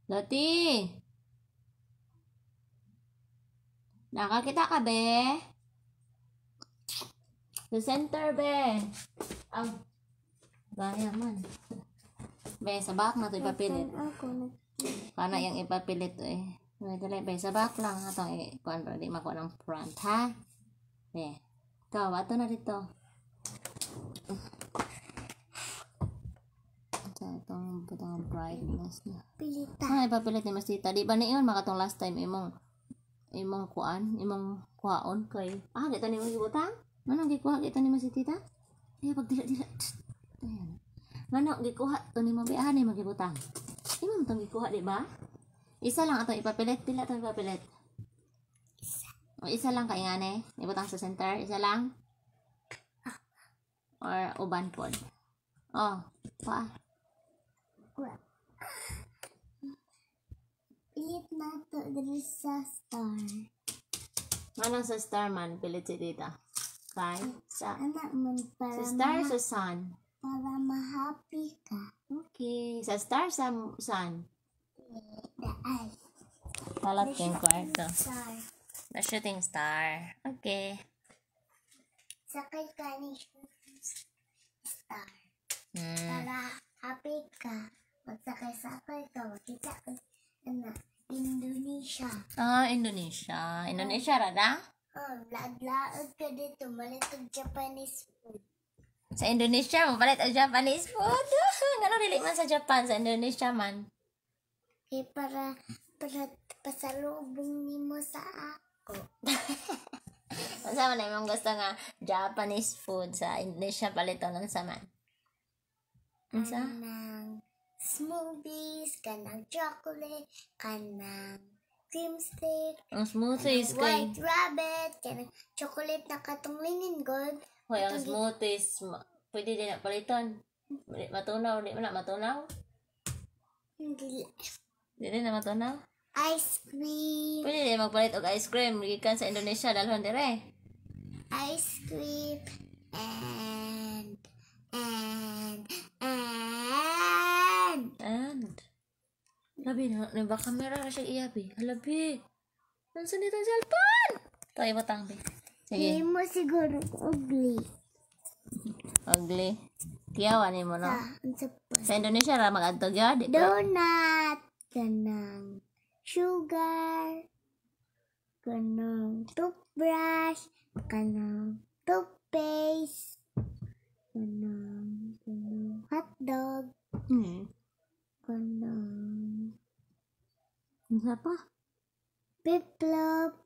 Lati. Nakakita ka, be? Sa center, be. Ang gaya man. Be, sa back na ito ipapilit. Paano yung ipapilit eh? Dali, be, sa back lang. Itong ikuan para di makuha ng front, ha? Be. Ikaw, ato na dito. Itong butang brightness na. Pilita. Ipapilit ni Mas Tita. Di ba niyon makatong last time imong kuan, imong kuhaon kay. Kita ni mo gibutang? Ano gikuha kita ni Mas Tita? Ay, pag dila. Ayan. Ngano gikuha to ni mo biahan ni magibutang. Imo tong gikuha, di ba? Isa lang atong ipapilit, pila atong ipapilit. Isa lang kay ngane, ibutang sa center, isa lang. Or uban pod. Pa. Pilit na to diri sa star. Manang sa star man, pilit si Tita. Kay? Sa Anak man para star sa sun. para ma-happy ka. Okay. Sa star sa sun. Daay. Palat yung kwarto. Star. The shooting star. Okay. Sakay ka ni star. Hmm. Para happy ka. Magsakay-sakay ka. Makita ka na Indonesia. Indonesia. Indonesia, rada? Laad-laad ka dito. Malitag Japanese food. Sa Indonesia, mapalit ang Japanese food. Ano dili man sa Japan, sa Indonesia man. Okay, para pasalubong ni mo sa ako. Sa man imong gusto nga Japanese food sa Indonesia palito ng saman. Unsa? Kanang smoothies, kanang chocolate, kanang cream stick, Ang smoothies kay. white rabbit, kanang chocolate na katong linen gold. Hoy, ang smoothies pwede din na paliton. Matunaw, di man na matunaw. Hindi. Di din na matunaw. Ice cream, Pwede din magpalit og ice cream gikan sa Indonesia dalhon dire. ice cream, and Labi na ba kamera na siya iyabi. Halabi. Nansan dito ang cellphone? Ito ay batang be. hindi Sige. mo siguro ugly. Ugly. Tiyawan ni mo no. Unsa pa? Sa Indonesia ra mag-adto gyud. Donut, kanang sugar, kanang toothbrush, kanang toothpaste, kanang hotdog, kanang Unsa pa? piplop,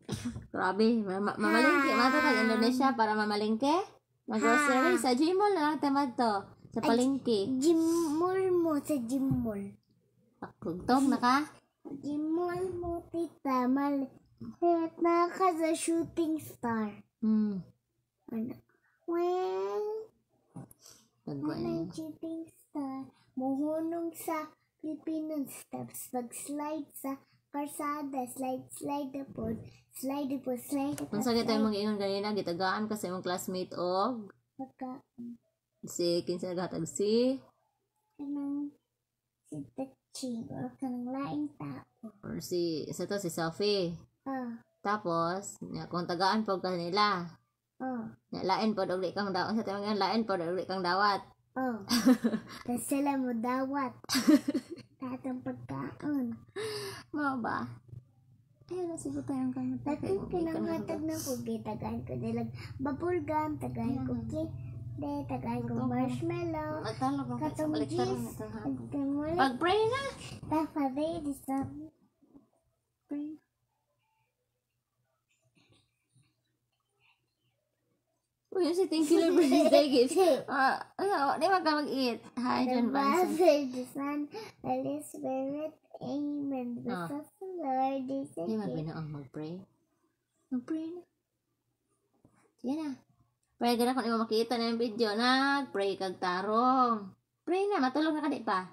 Grabe, mamalingke mata tag Indonesia para mamalingke. Mag-grocery sa Gmall na tamad to. Sa palengke. Gmall mo sa Gmall. Tugtog na ka? Gmall mo tita, malit na ka sa shooting star. Ano? Well, Tagwan. shooting star, muhunong sa Filipino steps, pag-slide sa karsada, slide na po. Unsa gito imong ingon ganina gitagaan ka sa imong classmate og si kinsa naghatag si Kanang si Tachi, o kanang laing tao. or si to si Sophie. Tapos nya kung tagaan pag kanila. Nya lain pod og di kang dawat sa timong lain pod og di kang dawat. Tapos sila mo dawat. Tatang pagkaon. Mao ba? Ay, nasigo tayong kamot. Tatang kinangatag na ko, tagain ko nilang babulgam, tagain ko kinde, tagain ko marshmallow, Matalo ko sa katong baliktaran cheese, ito. mulit, Pag-pray na. tapos di sa Pray. Uy, si thank you Lord birthday gift. Di ba ka mag-eat? Hi, John Banson. Father, the Son, Holy Spirit, Amen. Basta sa Lord, Di magbinaang mag-pray. Mag-pray na. Sige na. Pray ka na kung imo makita na yung video. Nag-pray kag tarong. Pray na, matulog na ka di pa.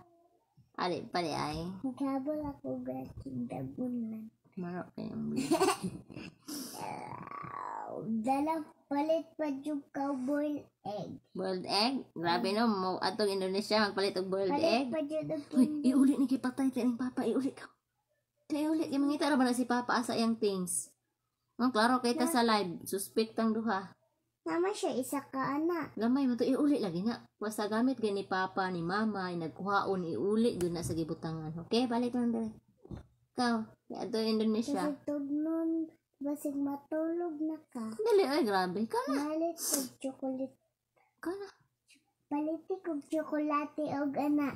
Adi pa di ay. maghabol ako gating dabunan. Marap ka yung Dalang palit pa yung boiled egg. boiled egg. Grabe no, mo atong Indonesia magpalit og boiled Palit egg. pa yung Uy, iuli ni kipatay ka ng papa, iuli ka. Kaya uli, kaya mangita ra ba na si Papa asa yang things. Ang klaro kay ta sa live, suspect ang duha. Naman siya isa ka anak. Gamay mo to, iuli lagi na. Basta gamit gani Papa, ni Mama, nagkuhaon, iuli, yun na sa gibutangan. Okay, balik lang dali. Ikaw, kaya ito Indonesia. Kasi tugnon, basig matulog na ka. Dali, ay grabe. Ikaw na. Malit kog chocolate. Ikaw na. Paliti kog chocolate og ana.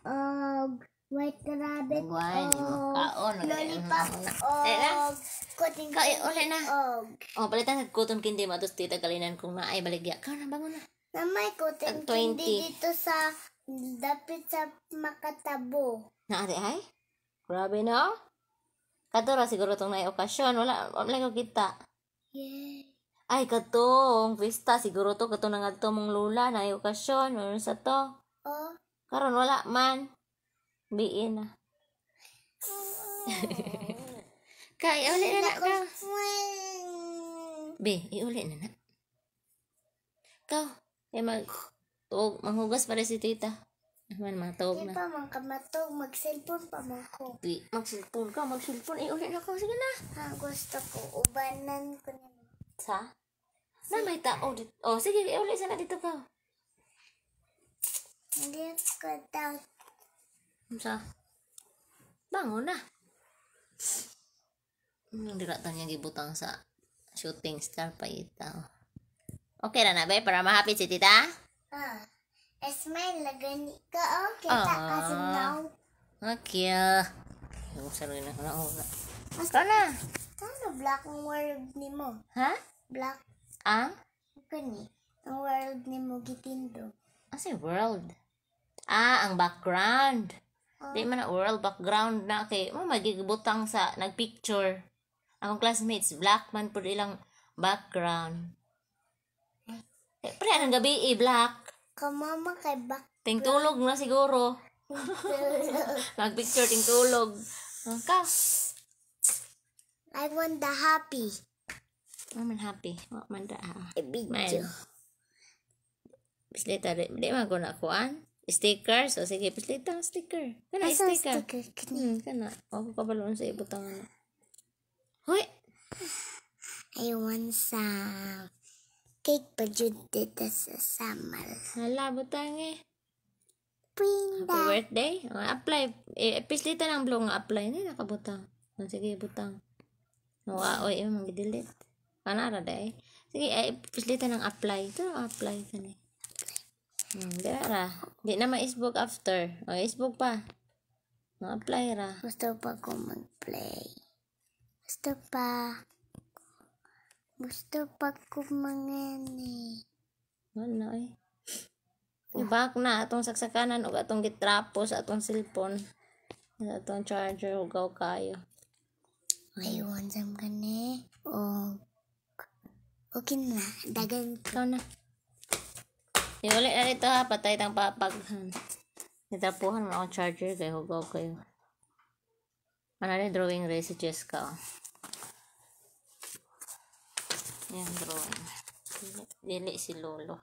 Og white rabbit. Nagwain, Og kaon. lollipop. na. Og kuting Kaya, uli na. Og Oh, palitan sa kuton kindi mo, tapos tita kalinan kung naay baligya. Ikaw na, bangon na. namay kuting Ang 20. hindi dito sa dapit sa makatabo. Naari ay? Grabe no? Kato ra siguro itong na okasyon. Wala ko kita. Yeah. Ay, katong pista. Siguro to, katong nangadto mong lula na okasyon. Ano sa to? Oh. Karon wala man. Biin na. Kaya, uli na na ka. Be, iuli na na. Ikaw, manghugas para si tita. Man, matawag Di na. pa man ka matog, mag-cellphone pa man ko. Di, mag-cellphone ka, mag-cellphone. Iuli na ka. Sige na. Gusto ko, ubanan ko na. Sa? Na may tao dito. Oh, sige, iuli sana dito ka. Hindi ko daw. Sa? Bangon na. Hindi na niya gibutang sa shooting star pa ito. Okay na na, be? Para ma-happy si tita? Smile na gani ka, oh. Kita kasi now. Okay. Yung sarili na ko na una. Ika na. Ano black ang world ni mo? Ha? Black. Ang? Kani. Ang world ni mo gitindo. Kasi world. Ang background. Di man na world background na kay magigibutang sa nagpicture. Akong classmates, black man po ilang background. Pre, anong gabi black. Kamama kay back. Tingtulog na siguro. Nagpicture tingtulog. Ka. I want the happy. Man happy. Man da. Video. Pislita, di man ko na kuan. Sticker. So, sige, pislita ang sticker. Kana sticker. Kana. O, kabalon sa ibutangan. Hoy! I want some cake pa jud dito sa summer. Hala, butang eh. Pinda. Happy birthday. Apply. Pislita ng blue nga apply. Hindi nakabutang. Sige, butang. Oy, yung mga delete. Kanara day. Sige, pislita ng apply. Ito ang apply. Dara. Di na ma-Facebook after. O, Facebook pa. Ma-apply ra. Gusto pa ko mag-play. Gusto pa ko mangani. Wala eh. Ibak na atong saksakanan o atong gitrapo sa atong cellphone. Sa atong charger o gaw kayo. I want some kani. Okay na. Dagan ko. Ikaw na. Iulit na dito ha. Patay tang papaghan. Nitrapuhan mo akong charger kayo. Hugaw kayo. Ano na drawing rin si Jessica. Yan drawing. Dili si Lolo.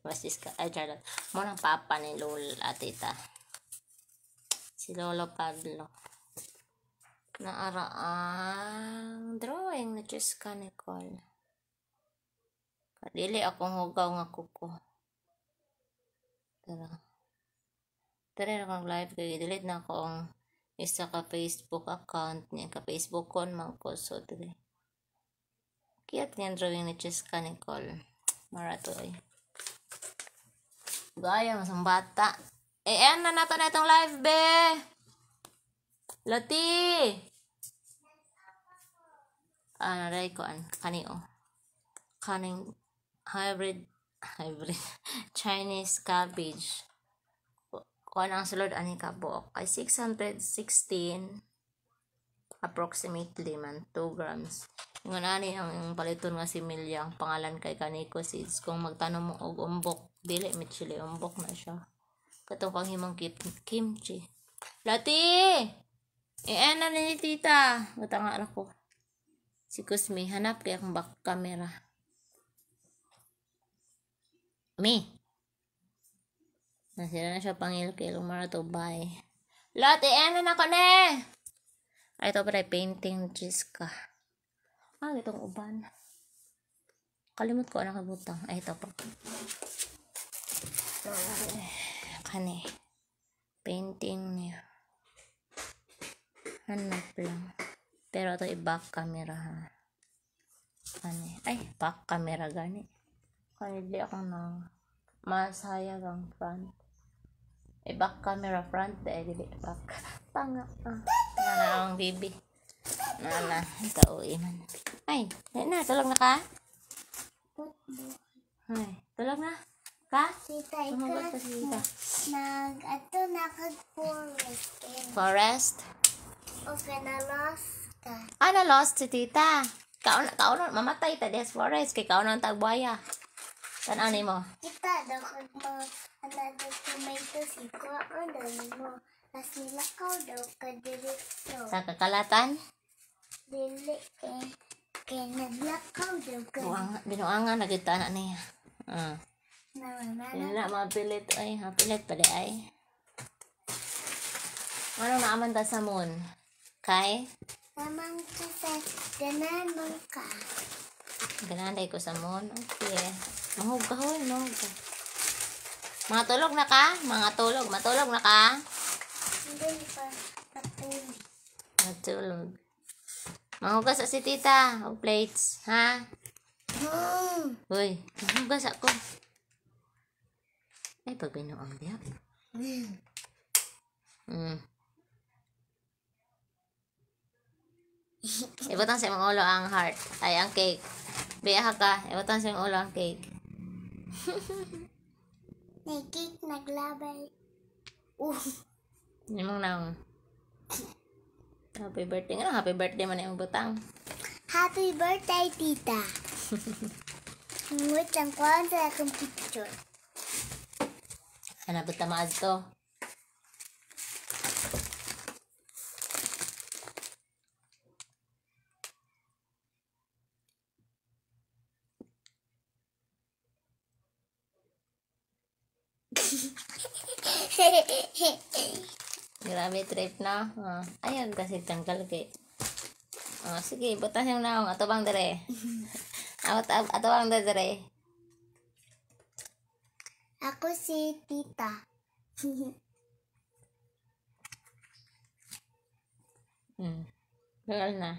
Basis ka. Ay, Charlotte. Mo ng papa ni Lolo at tita. Si Lolo Pablo. Naaraang drawing ni Jessica Nicole. Dili akong hugaw nga kuko. Tara na kong live kay delete na akong isa ka Facebook account niya ka Facebook kon man ko so dire. Kiyat nga drawing ni Jessica Nicole. Maratoy. Gaya masang bata. Ano na to na itong live be? Lati! Naray ko kanio. Kaning hybrid Chinese cabbage. Kuan ang sulod ani ka buok ay 616 approximately man 2 grams. Ingon ani ang paliton nga si Milya ang pangalan kay Kaniko Seeds kung magtanom mo og umbok dili mit chili umbok na siya. Katong panghimong kimchi. Lati! Ano ni tita? Butang nga ko. Si Kusmi, hanap kaya akong back camera. Nasira na siya pangil-kil. Umara to, bye. Lati, ano na ko ne? Ay, ito pala, painting Jiska. Itong uban. Kalimut ko, nakabutang. Ay, ito pa. Kani. Painting niya. Hanap lang. Pero ito i-back camera, ha. Kani. Ay, back camera, gani. Kani, di ako na masayag ang front. Back camera front, dahil di back. Tanga. Na ang bibi. Na. Ito, iman. Ay, tulog na ka? Ay, tulog na? Ka? Tita, Sumagot pa si tita. Nakag-forest. Forest? Okay, na-lost ka. Na-lost si tita. Kaunon, mamatay ta des forest. Kay kaunon tagbuaya. Tanaw ni mo. Kita, dakag mga another tomatoes, ikaw ang dami mo. Tapos nilakaw daw ka diretso. Sa kakalatan? Dili, kaya naglakaw daw ka. Binuangan na kita na niya. Naman, Hindi na mapilit. Ay, mapilit pa di ay. Ano naaman ta sa moon? Kay? Tamang kasi, gananon ka. Gananday ko sa moon. Okay. Mahog ka hoy, mahog ka. Mga tulog na ka? Matulog na ka? Hindi pa patuloy. Matulog. Mahugas sa si tita. O plates. Ha? Uy, mahugas ako. Ay, pag binuang diya. Ibutang sa mga ulo ang heart. Ay, ang cake. Biyaha ka. Ibutang sa mga ulo ang cake. Nagkik, naglabay. Hindi mong nang. Happy birthday. Ano happy birthday man yung butang? Happy birthday, tita. Wait lang, kuhaan sa akong picture. Hanapot tamaad to. Grabe trip na. Ayun kasi tanggal kay. Sige, butas yung naong. Ato bang dere? Ato bang dere? Ako si tita. Girl na.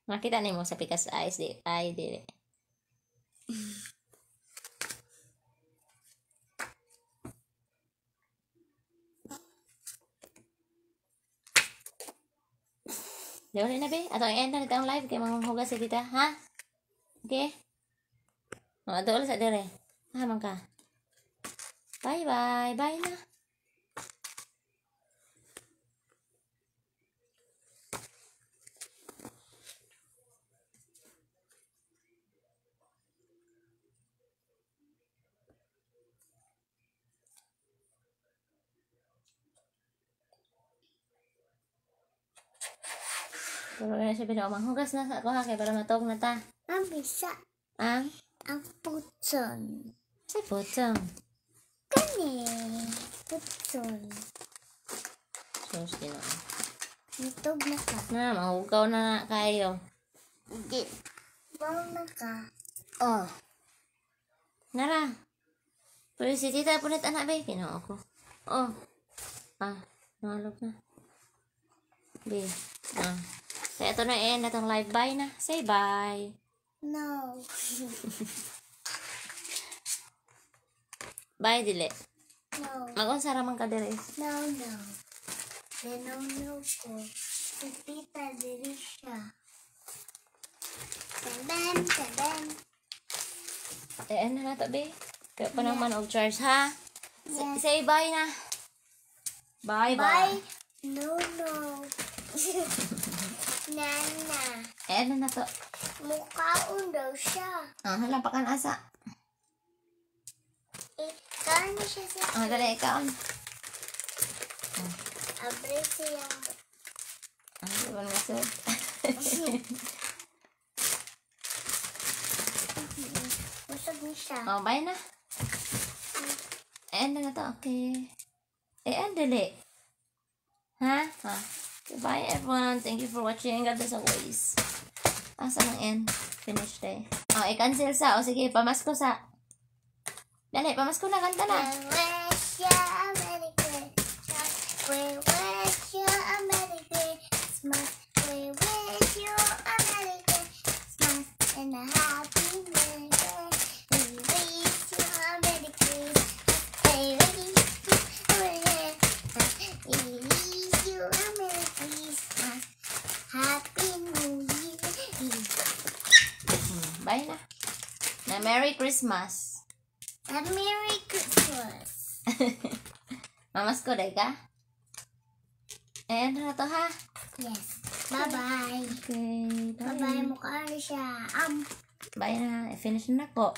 Makita ni mo sa pikas eyes di. Ay, di. Dawali na be. Ato end na nitong live kay manghugas si tita, ha? Okay? Ato ulit sa dire. Ha, man ka. Bye-bye. Bye na. Pero na siya manghugas na sa ako ha, kay para matog na ta. Ang bisa. Ang Putson. sa putsong. Kani. Putson. Sus, gino. Nitog na ka. Na, mahugaw na kayo. Hindi. Baw na ka. Nara. Pero si tita punit anak be. Kinoo ako. Nalog na. Be. So, ito na end na tong live. Bye na. Say bye. No. Bye, dili. No. Mag-unsa raman ka dire. No. No ko. Si tita diri siya. Tadan. End na to be. Kaya pa naman og charge, ha? Yes. Say bye na. Bye. No. Nana. End na to. Mukhaon daw siya. Hala pa kan asa. Kano siya sa Dali, ikaw. abre siya. Ano ba masud? Usog ni siya. Bye na. End na to, okay. End dali. Ha? Ha? Goodbye, everyone. Thank you for watching. God bless always. Asa ng end? Finish day. Oh, i-cancel sa. O, sige, pamasko sa. Dali, pamasko na. Kanta na. We wish you a Merry Christmas. We wish you a Merry Christmas. We wish you a Merry Christmas and a Happy New Year. We wish you a Merry Christmas. We wish you a Merry Christmas. Happy New Year. Bye na. Na Merry Christmas. A Merry Christmas. Mamasko, day ka? Ayan na to, ha? Yes. Bye-bye. Okay. Bye-bye. Mukha na siya. Bye na. I-finish na ko.